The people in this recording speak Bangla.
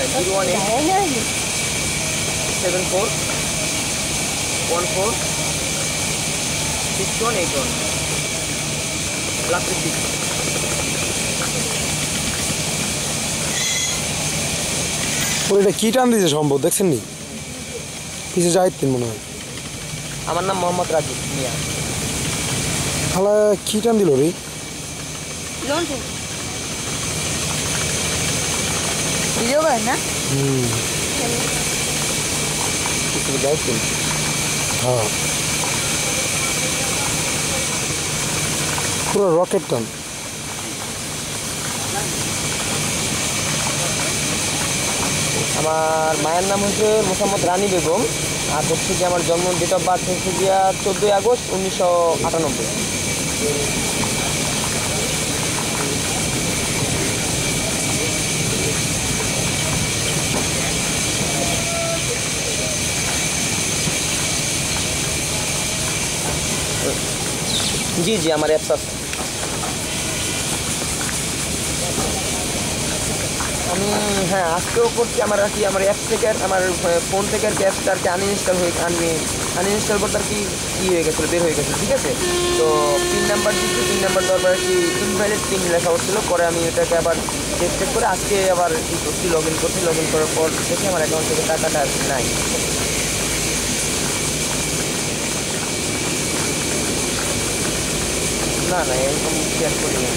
01874146181 লাস্ট 6 ওইটা কি টান দিয়েছে সম্ভব দেখছেন নি পিছে যাইতেন মনে হয় আমার নাম মোহাম্মদ রাজীব মিয়া শালা কি টান দিল রে ভিডিও করে না কিছু যাইতেন হ্যাঁ পুরো রকেট টান আমার মায়ের নাম হচ্ছে মোসাম্মদ রানী বেগম আর হচ্ছে যে আমার জন্ম ডেট অফ বার্থ হচ্ছে গিয়া 14 আগস্ট 1998 জি জি আমার অ্যাপস আছে আমি হ্যাঁ আজকেও করছি আমার আর কি আমার অ্যাপ থেকে আমার ফোন থেকে আর কি অ্যাপসটা আর কি আনইনস্টল করতে আর কি হয়ে গেছিলো বের হয়ে গেছিলো ঠিক আছে তো পিন নাম্বার দিচ্ছি পিন নাম্বার দেওয়ার পর আর কি ইনভ্যালিড পিন লেখা হচ্ছিলো পরে আমি এটাকে আবার চেক করে আজকে আবার ই করছি লগ ইন করার পর দেখি আমার অ্যাকাউন্ট থেকে টাকাটা আর কি নাই না এরকম শেয়ার করি না